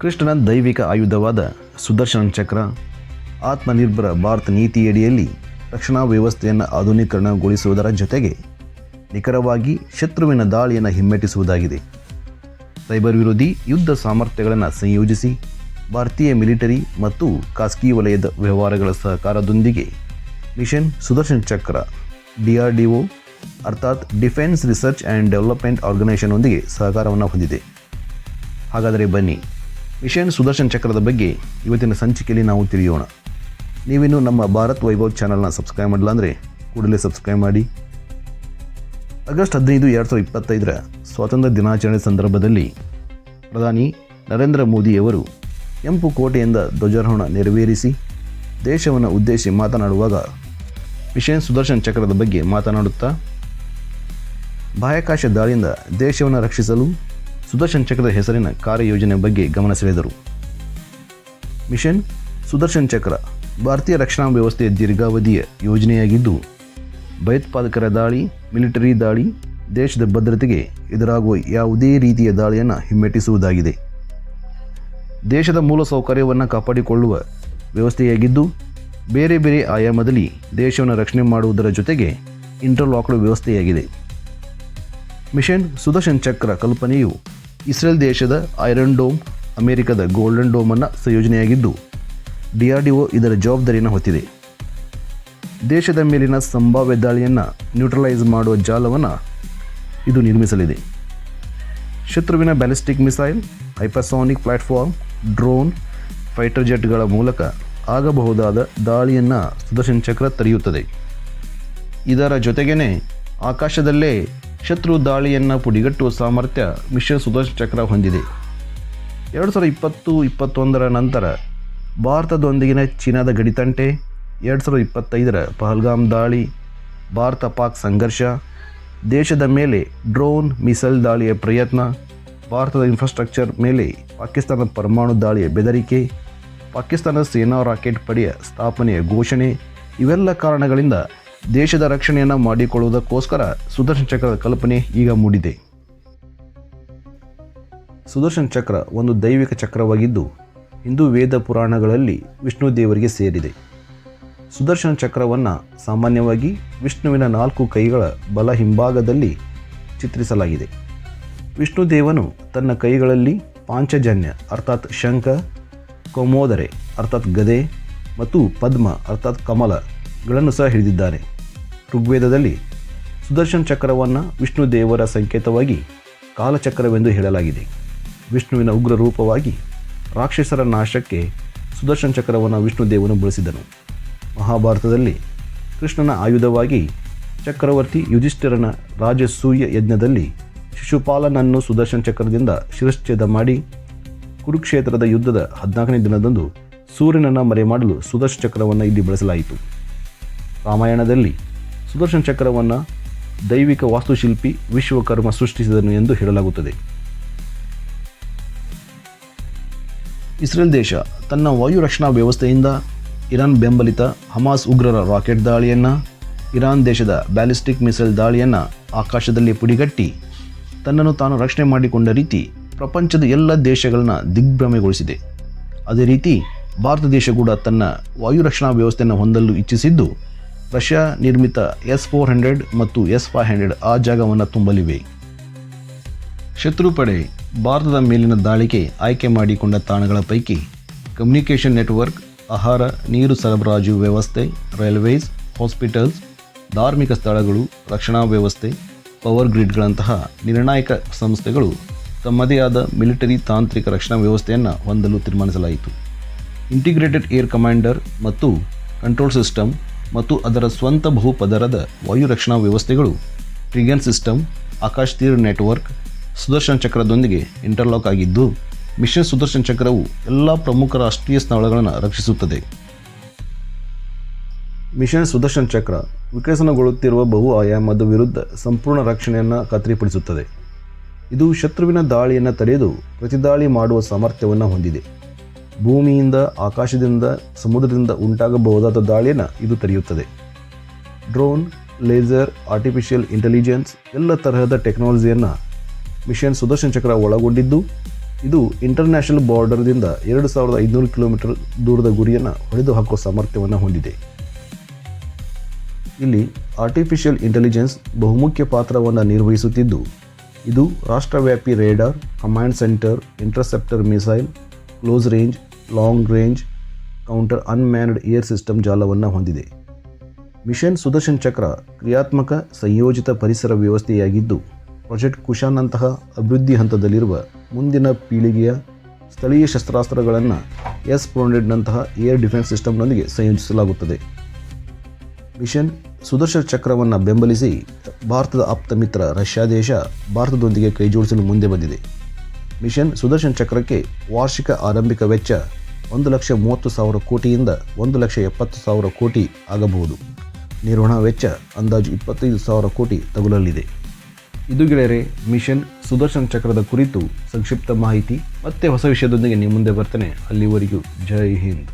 ಕೃಷ್ಣನ ದೈವಿಕ ಆಯುಧವಾದ ಸುದರ್ಶನ ಚಕ್ರ ಆತ್ಮನಿರ್ಭರ ಭಾರತ ನೀತಿಯಡಿಯಲ್ಲಿ ರಕ್ಷಣಾ ವ್ಯವಸ್ಥೆಯನ್ನು ಆಧುನೀಕರಣಗೊಳಿಸುವುದರ ಜೊತೆಗೆ ನಿಖರವಾಗಿ ಶತ್ರುವಿನ ದಾಳಿಯನ್ನು ಹಿಮ್ಮೆಟ್ಟಿಸುವುದಾಗಿದೆ. ಸೈಬರ್ ವಿರೋಧಿ ಯುದ್ಧ ಸಾಮರ್ಥ್ಯಗಳನ್ನು ಸಂಯೋಜಿಸಿ ಭಾರತೀಯ ಮಿಲಿಟರಿ ಮತ್ತು ಖಾಸಗಿ ವಲಯದ ವ್ಯವಹಾರಗಳ ಸಹಕಾರದೊಂದಿಗೆ ಮಿಷನ್ ಸುದರ್ಶನ್ ಚಕ್ರ DRDO ಅರ್ಥಾತ್ defence research and development organisation ಒಂದಿಗೆ ಸಹಕಾರವನ್ನು ಹೊಂದಿದೆ. ಹಾಗಾದರೆ ಬನ್ನಿ ಮಿಷನ್ ಸುದರ್ಶನ್ ಚಕ್ರದ ಬಗ್ಗೆ ಇವತ್ತಿನ ಸಂಚಿಕೆಯಲ್ಲಿ ನಾವು ತಿಳಿಯೋಣ. ನೀವಿನ್ನು ನಮ್ಮ ಭಾರತ್ ವೈಭವ್ ಚಾನಲ್ನ ಸಬ್ಸ್ಕ್ರೈಬ್ ಮಾಡಿಲ್ಲ ಅಂದರೆ ಕೂಡಲೇ ಸಬ್ಸ್ಕ್ರೈಬ್ ಮಾಡಿ. ಆಗಸ್ಟ್ 15, 2025 ಸ್ವಾತಂತ್ರ್ಯ ದಿನಾಚರಣೆ ಸಂದರ್ಭದಲ್ಲಿ ಪ್ರಧಾನಿ ನರೇಂದ್ರ ಮೋದಿಯವರು ಕೆಂಪು ಕೋಟೆಯಿಂದ ಧ್ವಜಾರೋಹಣ ನೆರವೇರಿಸಿ ದೇಶವನ್ನು ಉದ್ದೇಶಿಸಿ ಮಾತನಾಡುವಾಗ ಮಿಷನ್ ಸುದರ್ಶನ್ ಚಕ್ರದ ಬಗ್ಗೆ ಮಾತನಾಡುತ್ತಾ ಬಾಹ್ಯಾಕಾಶ ದಾಳಿಯಿಂದ ದೇಶವನ್ನು ರಕ್ಷಿಸಲು ಸುದರ್ಶನ್ ಚಕ್ರದ ಹೆಸರಿನ ಕಾರ್ಯಯೋಜನೆ ಬಗ್ಗೆ ಗಮನ ಸೆಳೆದರು. ಮಿಷನ್ ಸುದರ್ಶನ್ ಚಕ್ರ ಭಾರತೀಯ ರಕ್ಷಣಾ ವ್ಯವಸ್ಥೆಯ ದೀರ್ಘಾವಧಿಯ ಯೋಜನೆಯಾಗಿದ್ದು ಭಯೋತ್ಪಾದಕರ ದಾಳಿ, ಮಿಲಿಟರಿ ದಾಳಿ, ದೇಶದ ಭದ್ರತೆಗೆ ಎದುರಾಗುವ ಯಾವುದೇ ರೀತಿಯ ದಾಳಿಯನ್ನು ಹಿಮ್ಮೆಟ್ಟಿಸುವುದಾಗಿದೆ. ದೇಶದ ಮೂಲಸೌಕರ್ಯವನ್ನು ಕಾಪಾಡಿಕೊಳ್ಳುವ ವ್ಯವಸ್ಥೆಯಾಗಿದ್ದು ಬೇರೆ ಬೇರೆ ಆಯಾಮದಲ್ಲಿ ದೇಶವನ್ನು ರಕ್ಷಣೆ ಮಾಡುವುದರ ಜೊತೆಗೆ ಇಂಟರ್ಲಾಕ್ಡ್ ವ್ಯವಸ್ಥೆಯಾಗಿದೆ. ಮಿಷನ್ ಸುದರ್ಶನ್ ಚಕ್ರ ಕಲ್ಪನೆಯು ಇಸ್ರೇಲ್ ದೇಶದ ಐರನ್ ಡೋಮ್, ಅಮೆರಿಕದ ಗೋಲ್ಡನ್ ಡೋಮನ್ನು ಸಂಯೋಜನೆಯಾಗಿದ್ದು DRDO ಇದರ ಜವಾಬ್ದಾರಿಯನ್ನು ಹೊತ್ತಿದೆ. ದೇಶದ ಮೇಲಿನ ಸಂಭಾವ್ಯ ದಾಳಿಯನ್ನು ನ್ಯೂಟ್ರಲೈಸ್ ಮಾಡುವ ಜಾಲವನ್ನು ಇದು ನಿರ್ಮಿಸಲಿದೆ. ಶತ್ರುವಿನ ballistic missile, hypersonic platform, drone, fighter ಜೆಟ್ಗಳ ಮೂಲಕ ಆಗಬಹುದಾದ ದಾಳಿಯನ್ನು ಸುದರ್ಶನ್ ಚಕ್ರ ತಡೆಯುತ್ತದೆ. ಇದರ ಜೊತೆಗೇ ಆಕಾಶದಲ್ಲೇ ಶತ್ರು ದಾಳಿಯನ್ನು ಪುಡಿಗಟ್ಟುವ ಸಾಮರ್ಥ್ಯ ಮಿಷನ್ ಸುದರ್ಶನ್ ಚಕ್ರ ಹೊಂದಿದೆ. 2020-21 ನಂತರ ಭಾರತದೊಂದಿಗಿನ ಚೀನಾದ ಗಡಿತಂಟೆ, 2025 ಪಹಲ್ಗಾಮ್ ದಾಳಿ, ಭಾರತ-ಪಾಕ್ ಸಂಘರ್ಷ, ದೇಶದ ಮೇಲೆ ಡ್ರೋನ್ ಮಿಸೈಲ್ ದಾಳಿಯ ಪ್ರಯತ್ನ, ಭಾರತದ ಇನ್ಫ್ರಾಸ್ಟ್ರಕ್ಚರ್ ಮೇಲೆ ಪಾಕಿಸ್ತಾನದ ಪರಮಾಣು ದಾಳಿಯ ಬೆದರಿಕೆ, ಪಾಕಿಸ್ತಾನದ ಸೇನಾ ರಾಕೆಟ್ ಪಡೆಯ ಸ್ಥಾಪನೆಯ ಘೋಷಣೆ ಇವೆಲ್ಲ ಕಾರಣಗಳಿಂದ ದೇಶದ ರಕ್ಷಣೆಯನ್ನು ಮಾಡಿಕೊಳ್ಳುವುದಕ್ಕೋಸ್ಕರ ಸುದರ್ಶನ್ ಚಕ್ರದ ಕಲ್ಪನೆ ಈಗ ಮೂಡಿದೆ. ಸುದರ್ಶನ್ ಚಕ್ರ ಒಂದು ದೈವಿಕ ಚಕ್ರವಾಗಿದ್ದು ಹಿಂದೂ ವೇದ ಪುರಾಣಗಳಲ್ಲಿ ವಿಷ್ಣು ದೇವರಿಗೆ ಸೇರಿದೆ. ಸುದರ್ಶನ ಚಕ್ರವನ್ನು ಸಾಮಾನ್ಯವಾಗಿ ವಿಷ್ಣುವಿನ 4 ಕೈಗಳ ಬಲ ಹಿಂಭಾಗದಲ್ಲಿ ಚಿತ್ರಿಸಲಾಗಿದೆ. ವಿಷ್ಣು ದೇವನು ತನ್ನ ಕೈಗಳಲ್ಲಿ ಪಾಂಚಜನ್ಯ ಅರ್ಥಾತ್ ಶಂಖ, ಕೌಮೋದರೆ ಅರ್ಥಾತ್ ಗದೆ ಮತ್ತು ಪದ್ಮ ಅರ್ಥಾತ್ ಕಮಲಗಳನ್ನು ಸಹ ಹಿಡಿದಿದ್ದಾನೆ. ಋಗ್ವೇದದಲ್ಲಿ ಸುದರ್ಶನ್ ಚಕ್ರವನ್ನು ವಿಷ್ಣು ದೇವರ ಸಂಕೇತವಾಗಿ ಕಾಲಚಕ್ರವೆಂದು ಹೇಳಲಾಗಿದೆ. ವಿಷ್ಣುವಿನ ಉಗ್ರ ರೂಪವಾಗಿ ರಾಕ್ಷಸರ ನಾಶಕ್ಕೆ ಸುದರ್ಶನ್ ಚಕ್ರವನ್ನು ವಿಷ್ಣು ದೇವನು ಬಳಸಿದನು. ಮಹಾಭಾರತದಲ್ಲಿ ಕೃಷ್ಣನ ಆಯುಧವಾಗಿ ಚಕ್ರವರ್ತಿ ಯುಧಿಷ್ಠಿರನ ರಾಜಸೂಯ ಯಜ್ಞದಲ್ಲಿ ಶಿಶುಪಾಲನನ್ನು ಸುದರ್ಶನ್ ಚಕ್ರದಿಂದ ಶಿರಶ್ಛೇದ ಮಾಡಿ ಕುರುಕ್ಷೇತ್ರದ ಯುದ್ಧದ 14ನೇ ದಿನದಂದು ಸೂರ್ಯನನ್ನು ಮರೆಮಾಡಲು ಸುದರ್ಶನ್ ಚಕ್ರವನ್ನು ಇಲ್ಲಿ ಬಳಸಲಾಯಿತು. ರಾಮಾಯಣದಲ್ಲಿ ಸುದರ್ಶನ್ ಚಕ್ರವನ್ನು ದೈವಿಕ ವಾಸ್ತುಶಿಲ್ಪಿ ವಿಶ್ವಕರ್ಮ ಸೃಷ್ಟಿಸಿದನು ಎಂದು ಹೇಳಲಾಗುತ್ತದೆ. ಇಸ್ರೇಲ್ ದೇಶ ತನ್ನ ವಾಯು ರಕ್ಷಣಾ ವ್ಯವಸ್ಥೆಯಿಂದ ಇರಾನ್ ಬೆಂಬಲಿತ ಹಮಾಸ್ ಉಗ್ರರ ರಾಕೆಟ್ ದಾಳಿಯನ್ನು, ಇರಾನ್ ದೇಶದ ಬ್ಯಾಲಿಸ್ಟಿಕ್ ಮಿಸೈಲ್ ದಾಳಿಯನ್ನು ಆಕಾಶದಲ್ಲಿ ಪುಡಿಗಟ್ಟಿ ತನ್ನನ್ನು ತಾನು ರಕ್ಷಣೆ ಮಾಡಿಕೊಂಡ ರೀತಿ ಪ್ರಪಂಚದ ಎಲ್ಲ ದೇಶಗಳನ್ನು ದಿಗ್ಭ್ರಮೆಗೊಳಿಸಿದೆ. ಅದೇ ರೀತಿ ಭಾರತ ದೇಶ ಕೂಡ ತನ್ನ ವಾಯು ರಕ್ಷಣಾ ವ್ಯವಸ್ಥೆಯನ್ನು ಹೊಂದಲು ಇಚ್ಛಿಸಿದ್ದು ರಷ್ಯಾ ನಿರ್ಮಿತ S-400 ಮತ್ತು S-500 ಆ ಜಾಗವನ್ನು ತುಂಬಲಿವೆ. ಶತ್ರು ಪಡೆ ಭಾರತದ ಮೇಲಿನ ದಾಳಿಗೆ ಆಯ್ಕೆ ಮಾಡಿಕೊಂಡ ತಾಣಗಳ ಪೈಕಿ ಕಮ್ಯುನಿಕೇಷನ್ ನೆಟ್ವರ್ಕ್, ಆಹಾರ ನೀರು ಸರಬರಾಜು ವ್ಯವಸ್ಥೆ, ರೈಲ್ವೇಸ್, ಹಾಸ್ಪಿಟಲ್ಸ್, ಧಾರ್ಮಿಕ ಸ್ಥಳಗಳು, ರಕ್ಷಣಾ ವ್ಯವಸ್ಥೆ, ಪವರ್ ಗ್ರಿಡ್ಗಳಂತಹ ನಿರ್ಣಾಯಕ ಸಂಸ್ಥೆಗಳು ತಮ್ಮದೇ ಆದ ಮಿಲಿಟರಿ ತಾಂತ್ರಿಕ ರಕ್ಷಣಾ ವ್ಯವಸ್ಥೆಯನ್ನು ಹೊಂದಲು ತೀರ್ಮಾನಿಸಲಾಯಿತು. ಇಂಟಿಗ್ರೇಟೆಡ್ ಏರ್ ಕಮಾಂಡರ್ ಮತ್ತು ಕಂಟ್ರೋಲ್ ಸಿಸ್ಟಮ್ ಮತ್ತು ಅದರ ಸ್ವಂತ ಬಹುಪದರದ ವಾಯು ರಕ್ಷಣಾ ವ್ಯವಸ್ಥೆಗಳು, ಟ್ರಿಗನ್ ಸಿಸ್ಟಮ್, ಆಕಾಶ್ ತೀರ್ ನೆಟ್ವರ್ಕ್ ಸುದರ್ಶನ್ ಚಕ್ರದೊಂದಿಗೆ ಇಂಟರ್ಲಾಕ್ ಆಗಿದ್ದು ಮಿಷನ್ ಸುದರ್ಶನ್ ಚಕ್ರವು ಎಲ್ಲ ಪ್ರಮುಖ ರಾಷ್ಟ್ರೀಯ ಸ್ಥಳಗಳನ್ನು ರಕ್ಷಿಸುತ್ತದೆ. ಮಿಷನ್ ಸುದರ್ಶನ್ ಚಕ್ರ ವಿಕಸನಗೊಳ್ಳುತ್ತಿರುವ ಬಹು ಆಯಾಮದ ವಿರುದ್ಧ ಸಂಪೂರ್ಣ ರಕ್ಷಣೆಯನ್ನು ಖಾತ್ರಿಪಡಿಸುತ್ತದೆ. ಇದು ಶತ್ರುವಿನ ದಾಳಿಯನ್ನು ತಡೆದು ಪ್ರತಿದಾಳಿ ಮಾಡುವ ಸಾಮರ್ಥ್ಯವನ್ನು ಹೊಂದಿದೆ. ಭೂಮಿಯಿಂದ, ಆಕಾಶದಿಂದ, ಸಮುದ್ರದಿಂದ ಉಂಟಾಗಬಹುದಾದ ದಾಳಿಯನ್ನು ಇದು ತಡೆಯುತ್ತದೆ. ಡ್ರೋನ್, ಲೇಸರ್, ಆರ್ಟಿಫಿಷಿಯಲ್ ಇಂಟೆಲಿಜೆನ್ಸ್ ಎಲ್ಲ ತರಹದ ಟೆಕ್ನಾಲಜಿಯನ್ನು ಮಿಷನ್ ಸುದರ್ಶನ್ ಚಕ್ರ ಒಳಗೊಂಡಿದ್ದು ಇದು ಇಂಟರ್ನ್ಯಾಷನಲ್ ಬಾರ್ಡರ್ದಿಂದ 2500 ಕಿಲೋಮೀಟರ್ ದೂರದ ಗುರಿಯನ್ನು ಹೊಡೆದು ಹಾಕುವ ಸಾಮರ್ಥ್ಯವನ್ನು ಹೊಂದಿದೆ. ಇಲ್ಲಿ ಆರ್ಟಿಫಿಷಿಯಲ್ ಇಂಟೆಲಿಜೆನ್ಸ್ ಬಹುಮುಖ್ಯ ಪಾತ್ರವನ್ನು ನಿರ್ವಹಿಸುತ್ತಿದ್ದು, ಇದು ರಾಷ್ಟ್ರವ್ಯಾಪಿ radar, command centre, interceptor missile, close range, long range, counter unmanned air system ಜಾಲವನ್ನು ಹೊಂದಿದೆ. ಮಿಷನ್ ಸುದರ್ಶನ್ ಚಕ್ರ ಕ್ರಿಯಾತ್ಮಕ ಸಂಯೋಜಿತ ಪರಿಸರ ವ್ಯವಸ್ಥೆಯಾಗಿದ್ದು, ಪ್ರಾಜೆಕ್ಟ್ ಕುಶಾನ್ನಂತಹ ಅಭಿವೃದ್ಧಿ ಹಂತದಲ್ಲಿರುವ ಮುಂದಿನ ಪೀಳಿಗೆಯ ಸ್ಥಳೀಯ ಶಸ್ತ್ರಾಸ್ತ್ರಗಳನ್ನು S-400ನಂತಹ ಏರ್ ಡಿಫೆನ್ಸ್ ಸಿಸ್ಟಮ್ನೊಂದಿಗೆ ಸಂಯೋಜಿಸಲಾಗುತ್ತದೆ. ಮಿಷನ್ ಸುದರ್ಶನ್ ಚಕ್ರವನ್ನು ಬೆಂಬಲಿಸಿ ಭಾರತದ ಆಪ್ತ ಮಿತ್ರ ರಷ್ಯಾ ದೇಶ ಭಾರತದೊಂದಿಗೆ ಕೈಜೋಡಿಸಲು ಮುಂದೆ ಬಂದಿದೆ. ಮಿಷನ್ ಸುದರ್ಶನ್ ಚಕ್ರಕ್ಕೆ ವಾರ್ಷಿಕ ಆರಂಭಿಕ ವೆಚ್ಚ 1,30,000 ಕೋಟಿಯಿಂದ 1,70,000 ಕೋಟಿ ಆಗಬಹುದು. ನಿರ್ವಹಣಾ ವೆಚ್ಚ ಅಂದಾಜು 25,000 ಕೋಟಿ ತಗುಲಲಿದೆ. ಇದು ಗೆಳೆಯರೆ ಮಿಷನ್ ಸುದರ್ಶನ್ ಚಕ್ರದ ಕುರಿತು ಸಂಕ್ಷಿಪ್ತ ಮಾಹಿತಿ. ಮತ್ತೆ ಹೊಸ ವಿಷಯದೊಂದಿಗೆ ನಿಮ್ಮ ಮುಂದೆ ಬರ್ತೇನೆ. ಅಲ್ಲಿವರೆಗೂ ಜೈ ಹಿಂದ್.